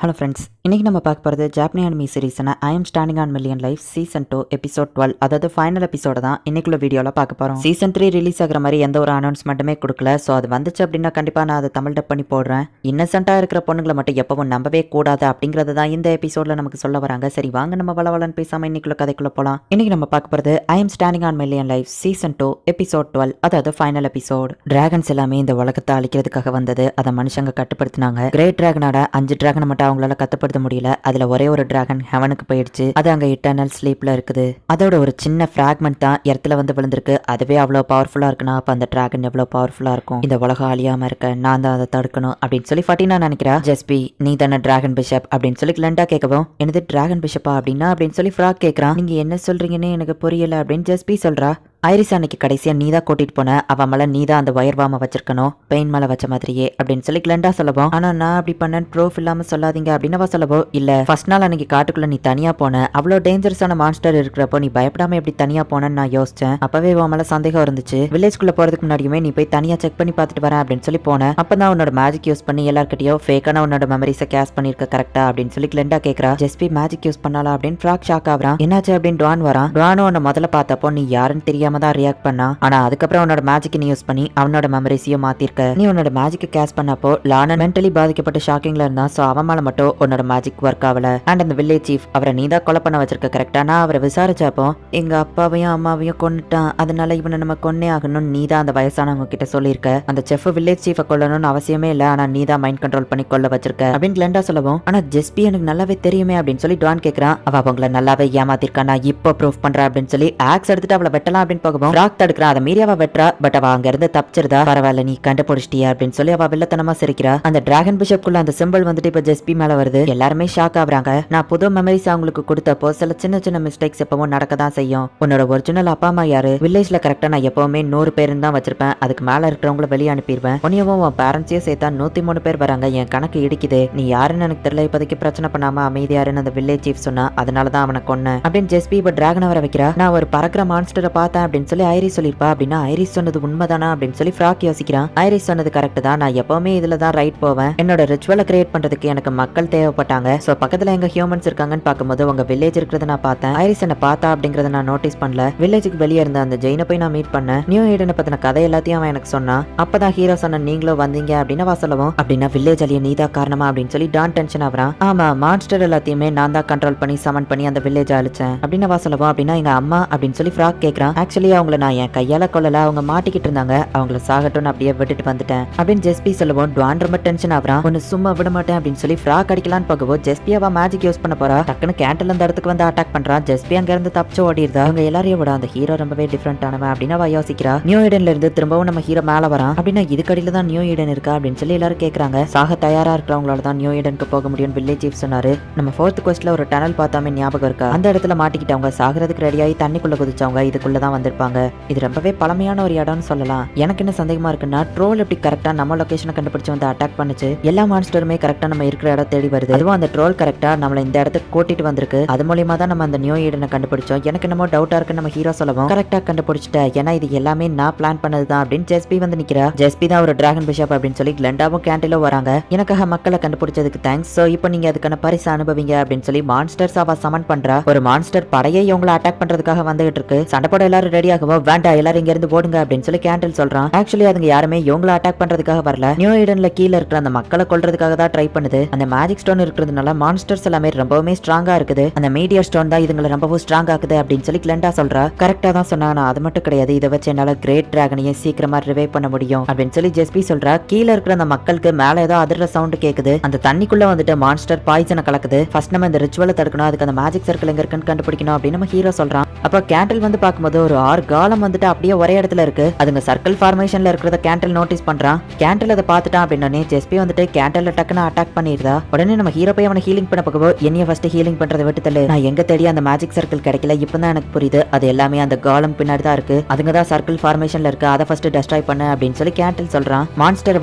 Hello friends, இன்றைக்கி நம்ம பார்க்க போகிறது ஜாப்பனீஸ் அனிமி சீரீஸான I am standing on million life season 2 episode 12, அதாவது ஃபைனல் எபிசோட தான் இன்னைக்குள்ள வீடியோவில் பார்க்க போகிறோம். சீசன் 3 ரிலீஸ் ஆகிற மாதிரி எந்த ஒரு அனௌன்ஸ்மெண்ட்டுமே கொடுக்கல. ஸோ அது வந்துச்சு அப்படின்னா கண்டிப்பாக நான் அதை தமிழ் டப் பண்ணி போடுறேன். இன்னசென்ட்டாக இருக்கிற பொண்ணுங்களை மட்டும் எப்பவும் நம்பவே கூடாது அப்படிங்கிறது தான் இந்த எபிசோடில் நமக்கு சொல்ல வராங்க. சரி வாங்க நம்ம வளவலன்னு பேசாமல் இன்னைக்குள்ள கதைக்குள்ளே போகலாம். இன்றைக்கி நம்ம பார்க்க போகிறது ஐ am standing on million life season 2 episode 12, அதாவது ஃபைனல் எபிசோட். டிராகன்ஸ் எல்லாமே இந்த உலகத்தை அழிக்கிறதுக்காக வந்தது. அதை மனுஷங்க கட்டுப்படுத்தினாங்க. கிரேட் டிராகனோட 5 டிராகனை மட்டும் அவங்களால கட்டுப்படுத்த முடியல. அதுல ஒரே ஒரு டிராகன் ஹெவனுக்கு போயிடுச்சு. அது அங்க இட்டர்னல் ஸ்லீப்ல இருக்குது. அதோட ஒரு சின்ன பிராக்மெண்ட் தான் இடத்துல வந்து விழுந்திருக்கு. அதுவே அவ்வளவு பவர்ஃபுல்லா இருக்குன்னா அப்ப அந்த டிராகன் எவ்வளவு பவர்ஃபுல்லா இருக்கும். இந்த உலகம் அழியாம இருக்க நான் தான் அதை தடுக்கணும் அப்படின்னு சொல்லி ஃபட்டினா நினைக்கிறா. ஜெஸ்பி, நீ தானே டிராகன் பிஷப் அப்படின்னு சொல்லி கிளண்டா கேட்கவும், என்னது டிராகன் பிஷப்பா அப்படின்னா அப்படின்னு சொல்லி ஃப்ராக் கேட்கறான். நீங்க என்ன சொல்றீங்கன்னு எனக்கு புரியல அப்படின்னு ஜெஸ்பி சொல்றா. ஐரிஸ் அன்னைக்கு கடைசியா நீதா கூட்டிட்டு போன, அவன் மேல நீதான் அந்த ஒயர் வாம வச்சிருக்கணும், பெயின் மேல வச்ச மாதிரியே அப்படின்னு சொல்லி கிளண்டா சொல்லவும், ஆனா நான் அப்படி பண்ணேன் ப்ரூஃப் இல்லாம சொல்லாதீங்க அப்படின்னு சொல்லவோ, இல்ல ஃபர்ஸ்ட் நாள் அன்னைக்கு காட்டுக்குள்ள நீ தனியா போன, அவ்வளோ டேஞ்சரஸான மான்ஸ்டர் இருக்கிறப்போ நீ பயப்படாம எப்படி தனியா போனேன்னு நான் யோசிச்சேன். அப்பவே உன் மேல சந்தேகம் இருந்துச்சு. வில்லேஜ்குள்ள போறதுக்கு முன்னாடியுமே நீ போய் தனியா செக் பண்ணி பார்த்துட்டு வரேன் அப்படின்னு சொல்லி போனேன். அப்பதான் உன்னோட மேஜிக் யூஸ் பண்ணி எல்லார்கிட்டயோ ஃபேக்கான உன்னோட மெமரிஸை கேஷ் பண்ணிருக்க கரெக்டா அப்படின்னு சொல்லி கிளண்டா கேட்கறா. ஜெஸ்பி மேஜிக் யூஸ் பண்ணாலா அப்படின்னு ஃப்ராக் ஷாக் ஆகுறான். என்னாச்சு அப்படின்னு டுவான் வரான். டுவானும் உன்னை முதல்ல பார்த்தப்போ நீ யாருன்னு தெரியாம தான் ரியாக்ட் பண்ணா. ஆனா அதுக்கப்புறம் உன்னோட மேஜிக் நீ யூஸ் பண்ணி அவனோட மெமரிஸையும் மாத்திருக்க. நீ உன்னோட மேஜிக் கேஷ் பண்ணப்போ லானன் மென்டலி பாதிக்கப்பட்ட ஷாக்கிங்ல இருந்தா. சோ அவன் மேல மட்டும் உன்னோட மேஜிக் ஒர்க் ஆகல. அண்ட் அந்த வில்லேஜ் சீஃப் அவரை நீதான் கொலை பண்ண வச்சிருக்க கரெக்டா. நான் அவரை விசாரிச்சப்போ எங்க அப்பாவையும் அம்மாவையும் கொன்னுட்டான், அதனால இவனை நம்ம கொன்னே ஆகணும்னு நீதான் அந்த வயசானவங்க கிட்ட சொல்லியிருக்க. அந்த செஃப் வில்லேஜ் சீஃபை கொல்லணும்னு அவசியமே இல்ல, ஆனா நீதான் மைண்ட் கண்ட்ரோல் பண்ணி கொல்ல வச்சிருக்க அப்படின்னு கிளண்டா சொல்லவும், ஆனா ஜெஸ்பி எனக்கு நல்லாவே தெரியுமே அப்படின்னு சொல்லி டுவான் கேட்கறான். அவ அவங்கள நல்லாவே ஏமாத்திருக்கா, நான் இப்போ ப்ரூஃப் பண்றேன் அப்படின்னு சொல்லி ஆக்ஸ் எடுத்துட்டு அவளை வெட்டலாம் அப்படின்னு போகவும் ராக் தடுக்கிறான். அதை மீறி அவ வெட்டுறா. பட் அவ அங்க இருந்து தப்பிச்சிருதா. பரவாயில்ல நீ கண்டுபிடிச்சிட்டியா அப்படின்னு சொல்லி அவ வில்லத்தனமா சிரிக்கிறா. அந்த டிராகன் பிஷப்குள்ள அந்த சிம்பிள் வந்துட்டு இப்ப ஜெஸ்பி மேல வருது. எல்லாருமே ஷாக் ஆகுறாங்க. நான் புது மெமரிஸ் அவங்களுக்கு கொடுத்தப்போ சில சின்ன சின்ன மிஸ்டேக்ஸ் எப்பவும் நடக்க தான் செய்யும். உன்னோட ஒரிஜினல் அப்பா அம்மா யாரு? வில்லேஜ்ல கரெக்டா நான் எப்பவுமே 100 பேருன்னு தான் வச்சிருப்பேன். அதுக்கு மேல இருக்கிறவங்கள வெளியே அனுப்பிடுவேன். உன்னையவும் உன் பேரண்ட்ஸையும் சேர்த்தா 103 பேர் வராங்க. என் கணக்கு இடிக்குது. நீ யாருன்னு எனக்கு தெரியல, இப்போதைக்கு பிரச்சனை பண்ணாம அமைதியாருன்னு அந்த வில்லேஜ் சீஃப் சொன்னா, அதனாலதான் அவனை கொன்னேன் அப்படின்னு ஜெஸ்பி இப்ப டிராகனை வர வைக்கிறா. நான் ஒரு பறக்கிற மான்ஸ்டரை பார்த்தேன் அப்படின்னு சொல்லி ஐரிஸ் சொல்லிருப்பா. அப்படின்னா ஐரிஸ் சொன்னது உண்மைதானா அப்படின்னு சொல்லி ஃப்ராக் யோசிக்கிறான். ஐரிஸ் சொன்னது கரெக்ட் தான். நான் எப்பவுமே இதுல தான் ரைட் போவேன். என்னோட ரிச்சுவலை கிரியேட் பண்றதுக்கு எனக்கு மக்கள் தேவைப்பட்டாங்க. சோ பக்கத்துல எங்க ஹியூமன்ஸ் இருக்காங்கன்னு பார்க்கும்போது உங்க வில்லேஜ் இருக்கிறத நான் பார்த்தேன். ஐரிஸ் என்ன பார்த்தா அப்படிங்கறத நான் நோட்டீஸ் பண்ணல. வில்லேஜுக்கு வெளியே இருந்த அந்த ஜெயினை போய் நான் மீட் பண்ணேன். நியூ ஈடனை பத்தின கதை எல்லாத்தையும் அவன் எனக்கு சொன்னான். அப்பதான் ஹீரோ சொன்ன நீங்களும் வந்தீங்க அப்படின்னு சொல்லவும், அப்படின்னா வில்லேஜ் அழிய நீதா காரணமா அப்படின்னு சொல்லி டான் டென்ஷன் ஆகுறான். ஆமா, மான்ஸ்டர் எல்லாத்தையுமே நான் தான் கண்ட்ரோல் பண்ணி சமன் பண்ணி அந்த வில்லேஜ் அழிச்சேன் அப்படின்னு சொல்லவும், அப்படின்னா எங்க அம்மா அப்படின்னு சொல்லி ஃப்ராக் கேட்கறான். ஆக்சுவலி அவங்கள நான் என் கையால கொல்லல, அவங்க மாட்டிக்கிட்டு இருந்தாங்க. அவங்கள சாகட்டும் அப்படியே விட்டுட்டு வந்துட்டேன் அப்படின்னு ஜெஸ்பி சொல்லவும் டுவான் ரொம்ப டென்ஷன் ஆகுறான். ஒன்னு சும்மா விட மாட்டேன் அப்படின்னு சொல்லி ஃப்ராக் அடிக்கலான்னு போகவோ ஜெஸ்பி அவ மேஜிக் யூஸ் பண்ண போறா. டக்குன்னு கேண்டில் அந்த இடத்துக்கு வந்து அட்டாக் பண்றான். ஜெஸ்பி அங்க இருந்து தப்பிச்சு ஓடிடுதா. அவங்க எல்லாரையும் விட அந்த ஹீரோ ரொம்பவே டிஃபரெண்ட் ஆனவன் அப்படின்னு அவ யோசிக்கிறா. நியூ ஈடன்ல இருந்து திரும்பவும் நம்ம ஹீரோ மேல வரான். அப்படின்னா இதுக்கடியில தான் நியூ ஈடன் இருக்கா அப்படின்னு சொல்லி எல்லாரும் கேக்குறாங்க. சாக தயாரா இருக்கிறவங்களால தான் நியூ ஈடனுக்கு போக முடியும் வில்லேஜ் சீஃப் சொன்னாரு. நம்ம 4th குவெஸ்ட்ல ஒரு டனல் பார்த்தாமே ஞாபகம் இருக்கா? அந்த இடத்துல மாட்டிக்கிட்டவங்க சாகிறதுக்கு ரெடியாகி தண்ணிக்குள்ள குதிச்சவங்க இதுக்குள்ளதான் வந்திருப்பாங்க. இது ரொம்பவே பழமையான ஒரு இடம்னு சொல்லலாம். எனக்கு என்ன சந்தேகமா இருக்குன்னா, ட்ரோல் எப்படி கரெக்டா நம்ம லொகேஷனை கண்டுபிடிச்சு வந்து அட்டாக் பண்ணுச்சு? எல்லா மான்ஸ்டருமே கரெக்டா நம்ம இருக்கிற இடம் தேடி வருது. அதுவும் அந்த ட்ரோல் கரெக்டா நம்மள இந்த இடத்துக்கு கூட்டிட்டு வந்திருக்கு. அது மூலியமா தான் நம்ம அந்த நியூ ஈடனை கண்டுபிடிச்சோம். எனக்கு என்னமோ டவுட்டா இருக்கு. நம்ம ஹீரோ சொல்லவும் கரெக்டா கண்டுபிடிச்சிட்ட, ஏன்னா இது எல்லாமே நான் பிளான் பண்ணதுதான் அப்படின்னு ஜெஸ்பி வந்து நிக்கிறா. ஜெஸ்பி தான் ஒரு டிராகன் பிஷப் அப்படின்னு சொல்லி கிளண்டாவும் கேண்டிலோ வராங்க. எனக்காக மக்களை கண்டுபிடிச்சதுக்கு தேங்க்ஸ். சோ இப்போ நீங்க அதுக்கான பரிசு அனுபவிங்க அப்படின்னு சொல்லி மான்ஸ்டர்ஸ் அவ சமன் பண்றா. ஒரு மான்ஸ்டர் படையை இவங்களை அட்டாக் பண்றதுக்காக வந்துகிட்டு இருக்கு. சண்டை போட எல்லாரும் ரெடி ஆகவோ, வேண்டாம் எல்லாரும் இங்க இருந்து ஓடுங்க அப்படின்னு சொல்லி கேண்டில் சொல்றான். ஆக்சுவலி அதுங்க யாருமே இவங்கள அட்டாக் பண்றதுக்காக வரல. நியூ ஈடன்ல கீழ இருக்கிற அந்த மக்களை கொல்றதுக்காக தான் ட்ரை பண்ணுது. அந்த மேஜிக் ஸ்டோன் இருக்கிறதுனால மான்ஸ்டர்ஸ் எல்லாமே ரொம்பவுமே ஸ்ட்ராங்கா இருக்குது. அந்த மீடியர் ஸ்டோன் தான் இதுங்களை ரொம்பவும் ஸ்ட்ராங் ஆக்குது அப்படின்னு சொல்லி கிளண்டா சொல்றா. கரெக்டா தான் சொன்னா, அது மட்டும் கிடையாது, இதை வச்சு என்னால கிரேட் டிராகனையும் சீக்கிரமா ரிவைவ் பண்ண முடியும் அப்படின்னு சொல்லி ஜெஸ்பி சொல்றா. கீழ இருக்கிற அந்த மக்களுக்கு மேல ஏதோ அதிர்ற சவுண்ட் கேக்குது. அந்த தண்ணிக்குள்ள வந்துட்டு மான்ஸ்டர் பாய்சனை கலக்குது. ஃபர்ஸ்ட் நம்ம இந்த ரிச்சுவலை தடுக்கணும், அதுக்கு அந்த மேஜிக் சர்க்கிள் எங்க இருக்குன்னு கண்டுபிடிக்கணும் அப்படின்னு நம்ம ஹீரோ சொல்றான். அப்ப கேண்டில் வந்து பார்க்கும்போது ஒரு 6 காலம் வந்துட்டு அப்படியே ஒரே இடத்துல இருக்கு. அதுங்க சர்க்கிள் ஃபார்மேஷன்ல இருக்கிறத கேண்டில் நோட்டீஸ் பண்றான். கேண்டில் அதை பார்த்துட்டான் அப்படின்னே ஜெஸ்பி வந்துட்டு கேண்டில் டக்குன்னு அட்டாக் பண்ணிடுதா. உடனே நம்ம ஹீரோ போய் அவனை ஹீலிங் பண்ண போகவோ, என்னைய ஃபர்ஸ்ட் ஹீலிங் பண்றதை விட்டு தள்ளு, நான் எங்க தேடி அந்த மேஜிக் சர்க்கிள் கிடைக்கல, இப்பதான் எனக்கு புரியுது, அது எல்லாமே அந்த காலம் பின்னாடி தான் இருக்கு, அதுங்க தான் சர்க்கிள் ஃபார்மேஷன்ல இருக்கு, அதை ஃபர்ஸ்ட் டெஸ்ட்ராய் பண்ணு அப்படின்னு சொல்லி கேண்டில் சொல்றான். மான்ஸ்டரை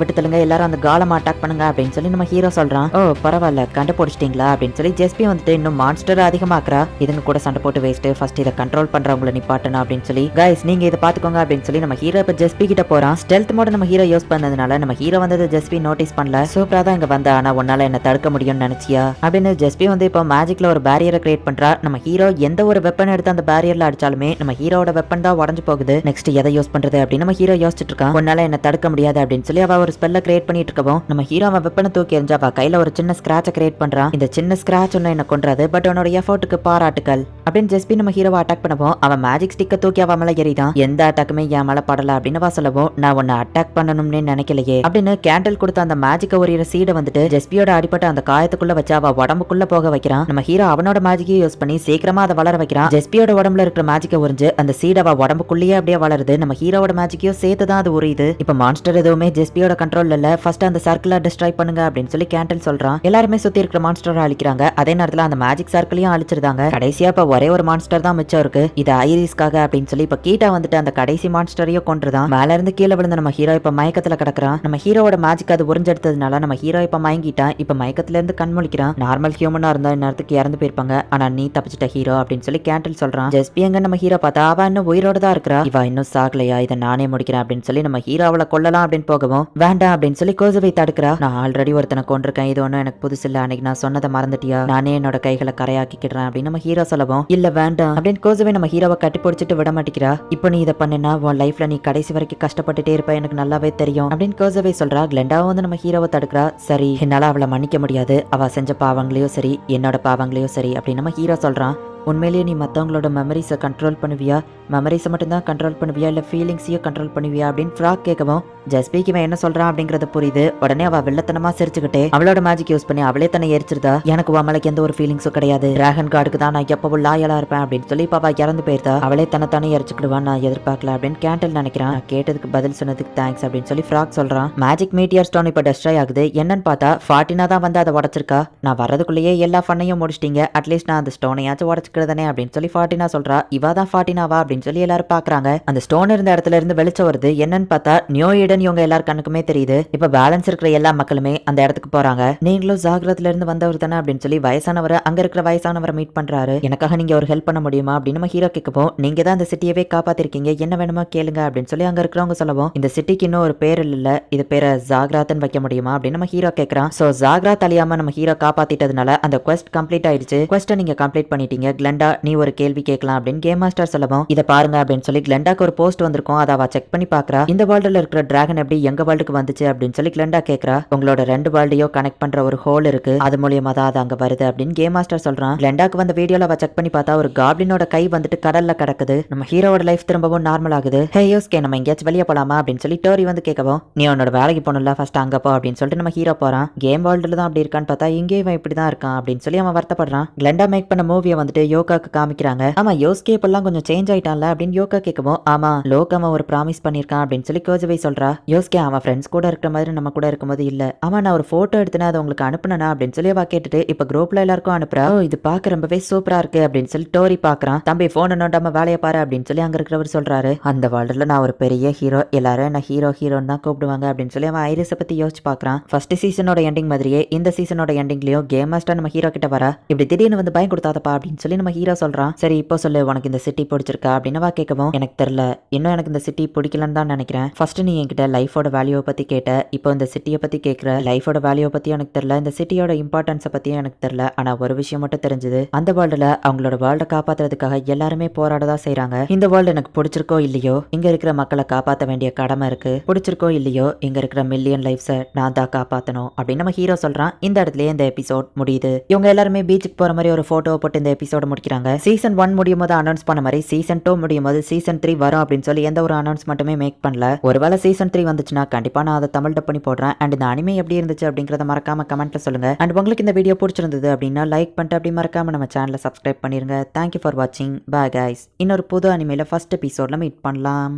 விட்டு தள்ளுங்க, எல்லாரும் அந்த காலம் அட்டாக் பண்ணுங்க அப்படின்னு சொல்லி நம்ம ஹீரோ சொல்றான். ஓ பரவாயில்ல கண்டுபிடிச்சிட்டீங்களா அப்படின்னு சொல்லி ஜெஸ்பி வந்துட்டு இன்னும் மான்ஸ்டர் அதிகமாக்குறா. இதுங்க கூட சண்டை போட்டு வேஸ்ட், ஃபர்ஸ்ட் இதை கண்ட்ரோல் பண்றவங்களை நிப்பாட்டணும் அப்படின்னு சொல்லி கைஸ் நீங்க இதை பாத்துக்கோங்க அப்படின்னு சொல்லி நம்ம ஹீரோ இப்ப ஜெஸ்பி கிட்ட போறான். ஸ்டெல்த் மோட நம்ம ஹீரோ யூஸ் பண்ணதுனால நம்ம ஹீரோ வந்தது ஜெஸ்பி நோட்டீஸ் பண்ணல. சூப்பரா தான் இங்க வந்தா, ஆனா உன்னால என்ன தடுக்க முடியும்னு நினைச்சியா அப்படின்னு ஜெஸ்பி வந்து இப்போ மேஜிக்ல ஒரு பேரியரை கிரியேட் பண்றா. நம்ம ஹீரோ எந்த ஒரு வெப்பன் எடுத்து அந்த பேரியர்ல அடிச்சாலுமே நம்ம ஹீரோட வெப்பன் தான் உடஞ்சு போகுது. நெக்ஸ்ட் எதை யூஸ் பண்றது அப்படின்னு நம்ம ஹீரோ யோசிச்சுட்டு இருக்கான். உன்னால என்ன தடுக்க முடியாது அப்படின்னு சொல்லி அவ ஒரு ஸ்பெல்ல கிரியேட் பண்ணிட்டு இருக்கவும் நம்ம ஹீரோ அவன் வெப்பனை தூக்கி எறிஞ்சா அவ கையில ஒரு சின்ன ஸ்கிராட்சை கிரியேட் பண்றான். இந்த சின்ன ஸ்கிராட்ச் ஒன்னு என்ன கொன்றாது, பட் உன்னோட எஃபோர்ட்டுக்கு பாராட்டுகள் அப்படின்னு ஜெஸ்பி நம்ம ஹீரோவை அட்டாக் பண்ணவும் அவன் மேஜிக் ஸ்டிக்கை தூக்கி அவன் மேல எறிதான். எந்த அட்டாக்குமே என் மேல படல அப்படின்னு சொல்லவும் நான் உன்னை அட்டாக் பண்ணணும்னு நினைக்கலையே அப்படின்னு கேண்டில் கொடுத்த அந்த மேஜிக்க ஒரு சீடை வந்துட்டு ஜெஸ்பியோட அடிப்பட்ட அந்த காயத்துக்குள்ள வச்சு அவ உடம்புக்குள்ள போக வைக்கிறான். நம்ம ஹீரோ அவனோட மேஜிக்கை யூஸ் பண்ணி சீக்கிரமா அதை வளர வைக்கிறான். ஜெஸ்பியோட உடம்புல இருக்கிற மேஜிக்கை உறிஞ்சு அந்த சீடை அவ உடம்புக்குள்ளேயே அப்படியே வளருது. நம்ம ஹீரோட மேஜிக்கையும் சேர்த்து தான் அது உரியுது. இப்ப மான்ஸ்டர் எதுவுமே ஜெஸ்பியோட கண்ட்ரோல் இல்ல. ஃபர்ஸ்ட் அந்த சர்க்கிளை டிஸ்ட்ராய் பண்ணுங்க அப்படின்னு சொல்லி கேண்டில் சொல்றான். எல்லாருமே சுத்தி இருக்கிற மான்ஸ்டரை அழிக்கிறாங்க. அதே நேரத்துல அந்த மேஜிக் சர்க்கிளையும் அழிச்சிருந்தாங்க. கடைசியா இப்ப ஒரே ஒரு மான்ஸ்டர் தான் மிச்சம் இருக்கு. இது ஐரிஸ்க்காக அப்படின்னு சொல்லி இப்ப கீட்டா வந்துட்டு அந்த கடைசி மான்ஸ்டரையும் கொன்றுதான். மேல இருந்து கீழே விழுந்த நம்ம ஹீரோ இப்ப மயக்கத்துல கிடக்குறான். நம்ம ஹீரோட மேஜிக் அது உறிஞ்செடுத்ததுனால நம்ம ஹீரோ இப்ப மயங்கிட்டான். இப்ப மயக்கத்துல இருந்து கண் முழிக்கிறான். நார்மல் ஹியூமனா இருந்தா இந்நேரத்துக்கு இறந்து போயிருப்பாங்க, ஆனா நீ தப்பிச்சிட்ட ஹீரோ அப்படின்னு சொல்லி கேண்டில் சொல்றான். ஜெஸ்பி எங்க நம்ம ஹீரோ பார்த்தா அவ இன்னும் உயிரோட தான் இருக்கிறா. இவ இன்னும் சாகலையா, இதை நானே முடிக்கிறேன் அப்படின்னு சொல்லி நம்ம ஹீரோ அவளை கொல்லலாம் அப்படின்னு போகவும் வேண்டாம் அப்படின்னு சொல்லி கோசுவை தடுக்கிறா. நான் ஆல்ரெடி ஒருத்தனை கொண்டிருக்கேன், இது ஒன்னும் எனக்கு புதுசு இல்ல, அன்னைக்கு நான் சொன்னதை மறந்துட்டியா, நானே என்னோட கைகளை கரையாக்கிக்கிறேன் அப்படின்னு நம்ம ஹீரோ சொல்லவும் இல்ல வேண்டாம் அப்படின்னு கோசுவை நம்ம ஹீரோவை கட்டி பிடிச்சிட்டு விட மாட்டேங்கிறா. இப்போ நீ இதை பண்ணினா உன் லைஃப்ல நீ கடைசி வரைக்கும் கஷ்டப்பட்டுட்டே இருப்ப, எனக்கு நல்லாவே தெரியும் அப்படின்னு கோசுவை சொல்றா. கிளெண்டாவும் வந்து நம்ம ஹீரோவை தடுக்கிறா. சரி என்னால அவளை மன்னிக்க முடியாது, அவ செஞ்ச பாவங்களையும் சரி என்னோட பாவங்களையும் சரி அப்படின்னு நம்ம ஹீரோ சொல்றான். உண்மையிலேயே நீ மற்றவங்களோட மெமரிஸை கண்ட்ரோல் பண்ணுவியா, மெமரிஸை மட்டும்தான் கண்ட்ரோல் பண்ணுவியா இல்லை ஃபீலிங்ஸையும் கண்ட்ரோல் பண்ணுவியா அப்படின்னு ஃப்ராக் கேட்கவும் ஜஸ்பிக்கு இவன் என்ன சொல்றான் அப்படிங்கறது புரியுது. உடனே அவ வெள்ளத்தனமா சிரிச்சுக்கிட்டே அவளோட மேஜிக் யூஸ் பண்ணி அவளே தன்னை எரிச்சிருதா. எனக்கு உமலைக்கு எந்த ஒரு ஃபீலிங்ஸும் கிடையாது, டிராகன் கார்டுக்கு தான் நான் எப்பவும் லாயலா இருப்பேன் அப்படின்னு சொல்லி இப்ப அவ இறந்து போயிருந்தா. அவளே தன்னைத்தானே எரிச்சுக்கிடுவான் நான் எதிர்பார்க்கல அப்படின்னு கேண்டில் நினைக்கிறான். கேட்டதுக்கு பதில் சொன்னதுக்கு தேங்க்ஸ் அப்படின்னு சொல்லி ஃப்ராக் சொல்றான். மேஜிக் மீட்டியர் ஸ்டோன் இப்ப டெஸ்ட்ராய் ஆகுது. என்னன்னு பார்த்தா ஃபார்ட்டினா தான் வந்து அதை உடச்சிருக்கா. நான் வர்றதுக்குள்ளேயே எல்லா ஃபன்னையும் முடிச்சிட்டீங்க, அட்லீஸ்ட் நான் அந்த ஸ்டோனையாச்சும் உடச்சுக்கிறதானே அப்படின்னு சொல்லி ஃபார்ட்டினா சொல்றா. இவ தான் ஃபார்ட்டினாவா அப்படின்னு சொல்லி எல்லாரும் பாக்குறாங்க. அந்த ஸ்டோன் இருந்த இடத்துல இருந்து வெளிச்சம் வருது. என்னன்னு பார்த்தா நியூ ஈடன் இவங்க எல்லாரும் கண்ணுக்குமே தெரியுது. இப்ப பேலன்ஸ் இருக்கிற எல்லா மக்களுமே அந்த இடத்துக்கு போறாங்க. நீங்களும் ஜாகிரத்துல இருந்து வந்தவர் தானே அப்படின்னு சொல்லி வயசானவரை அங்க இருக்கிற வயசானவரை மீட் பண்றாரு. எனக்காக நீங்க ஒரு ஹெல்ப் பண்ண முடியுமா அப்படின்னு நம்ம ஹீரோ கேட்கவும் நீங்க தான் அந்த சிட்டியவே காப்பாத்திருக்கீங்க, என்ன வேணுமோ கேளுங்க அப்படின்னு சொல்லி அங்க இருக்கிறவங்க சொல்லவும் இந்த சிட்டிக்கு இன்னும் ஒரு பேர் இல்ல, இது பேரை ஜாகிராத்னு வைக்க முடியுமா அப்படின்னு நம்ம ஹீரோ கேட்கறான். சோ ஜாகிராத் அழியாம நம்ம ஹீரோ காப்பாத்திட்டதுனால அந்த குவெஸ்ட் கம்ப்ளீட் ஆயிடுச்சு. குவெஸ்ட்டை நீங்க கம்ப்ளீட் பண்ணிட்டீங்க. கிளெண்டா நீ ஒரு கேள்வி கேட்கலாம் அப்படின்னு கேம் மாஸ்டர் சொல்லவும் இதை பாருங்க அப்படின்னு சொல்லி கிளெண்டாக்கு ஒரு போஸ்ட் வந்திருக்கும். அதை அவ செக் பண்ணி பாக்குறா. இந்த வேர்ல்டுல இருக்கிற டிராகன் எப்படி எங்க வேர்ல்டுக்கு வந்துச்சு அப்படின்னு சொல்லி கிளெண்டா கேக்குறா. உங்களோட ரெண்டு வேர்ல்டையும் கனெக்ட் பண்ற ஒரு ஹோல் இருக்கு, அது மூலியமா தான் அது அங்க வருது அப்படின்னு கேம் மாஸ்டர் சொல்றான். கிளெண்டாக்கு வந்த வீடியோல அவ செக் பண்ணி பார்த்தா ஒரு காப்ளினோட கை வந்துட்டு கடல்ல கிடக்குது. நம்ம ஹீரோட லைஃப் திரும்பவும் நார்மல் ஆகுது. ஹே யோஸ்கே நம்ம எங்கேயாச்சும் வெளியே போலாமா அப்படின்னு சொல்லி டோரி வந்து கேட்கவும் நீ உன்னோட வேலைக்கு போகணும்ல ஃபர்ஸ்ட் அங்க போ அப்படின்னு சொல்லிட்டு நம்ம ஹீரோ போறான். கேம் வேர்ல்டுல தான் அப்படி இருக்கான்னு பார்த்தா இங்கே இவன் இப்படிதான் இருக்கான் அப்படின்னு சொல்லி அவன் வருத்தப்படுறான். கிளெண்டா மேக் பண்ண மூவியை வந்துட்டு யோகாக்கு காமிக்கிறாங்க. ஆமா யோஸ்கே இப்பெல்லாம் கொஞ்சம் சேஞ்ச் ஆயிட்டான்ல அப்படின்னு யோகா கேட்கவும் ஆமா லோக் அவன் ஒரு ப்ராமிஸ் பண்ணிருக்கான் அப்படின்னு சொல்லி கோஜுவை சொல்றா. யோஸ்கே அவன் ஃப்ரெண்ட்ஸ் கூட இருக்கிற மாதிரி நம்ம கூட இருக்கும்போது இல்ல, ஆமா நான் ஒரு போட்டோ எடுத்துனா அதை உங்களுக்கு அனுப்புனா அப்படின்னு சொல்லி அவ கேட்டுட்டு இப்ப குரூப்ல எல்லாருக்கும் அனுப்புறா. இது பாக்க ரொம்பவே சூப்பரா இருக்கு அப்படின்னு சொல்லி டோரி பாக்குறான். தம்பி போன் நோண்டாம வேலையை பாரு அப்படின்னு சொல்லி அங்க இருக்கிறவர் சொல்றாரு. அந்த வேர்ல்டுல நான் ஒரு பெரிய ஹீரோ, எல்லாரும் என்ன ஹீரோ ஹீரோன்னு தான் கூப்பிடுவாங்க அப்படின்னு சொல்லி அவன் ஐரிஸை பத்தி யோசிச்சு பாக்குறான். ஃபர்ஸ்ட் சீசனோட எண்டிங் மாதிரியே இந்த சீசனோட எண்டிங்லயும் கேம் மாஸ்டர் நம்ம ஹீரோ கிட்ட வர இப்படி திடீர்னு வந்து பயம் கொடுத்தாதப்பா அப்படின்னு சொல்லி நம்ம ஹீரோ சொல்றான். சரி இப்போ சொல்லு உனக்கு இந்த சிட்டி பிடிச்சிருக்கா அப்படின்னு வா கேட்கவும் எனக்கு தெரியல, இன்னும் எனக்கு இந்த சிட்டி பிடிக்கலன்னு தான் நினைக்கிறேன். ஃபர்ஸ்ட் நீ என்கிட்ட லைஃபோட வேல்யூவை பத்தி கேட்ட, இப்போ இந்த சிட்டியை பத்தி கேட்கிற. லைஃபோட வேல்யூவை பத்தி எனக்கு தெரியல, இந்த சிட்டியோட இம்பார்ட்டன்ஸை பத்தியும் எனக்கு தெரியல. ஆனா ஒரு விஷயம் மட்டும் தெரிஞ்சது, அந்த வேர்ல்டுல அவங்களோட வேர்ல்டை காப்பாத்துறதுக்காக எல்லாருமே போராடதான் செய்யறாங்க. இந்த வேர்ல்டு எனக்கு பிடிச்சிருக்கோ இல்லையோ இங்க இருக்கிற மக்களை காப்பாற்ற வேண்டிய கடமை இருக்கு. பிடிச்சிருக்கோ இல்லையோ இங்க இருக்கிற மில்லியன் லைஃப்ஸை நான் தான் காப்பாற்றணும் அப்படின்னு நம்ம ஹீரோ சொல்றான். இந்த இடத்துலயே இந்த எபிசோட் முடியுது. இவங்க எல்லாருமே பீச்சுக்கு போற மாதிரி ஒரு போட்டோ போட்டு இந்த எபிசோட முடிக்கிறாங்க. சீசன் 1 முடியும் போது அனௌன்ஸ் பண்ண மாதிரி சீசன் 2 முடியும் போது சீசன் 3 வரும் அப்படின்னு சொல்லி எந்த ஒரு அனௌன்ஸ்மெண்ட்டுமே மேக் பண்ணல. ஒருவேளை சீசன் 3 வந்துச்சுன்னா கண்டிப்பா நான் அதை தமிழ் டப் பண்ணி போடுறேன். அண்ட் இந்த அனிமே எப்படி இருந்துச்சு அப்படிங்கறத மறக்காம கமெண்ட்ல சொல்லுங்க. அண்ட் உங்களுக்கு இந்த வீடியோ பிடிச்சிருந்தது அப்படின்னா லைக் பண்ணிட்டு அப்படி மறக்காம நம்ம சேனலை சப்ஸ்கிரைப் பண்ணிருங்க. தேங்க்யூ ஃபார் வாட்சிங். Bye guys. இன்னொரு புது அனிமேல ஃபர்ஸ்ட் எபிசோட்ல மீட் பண்ணலாம்.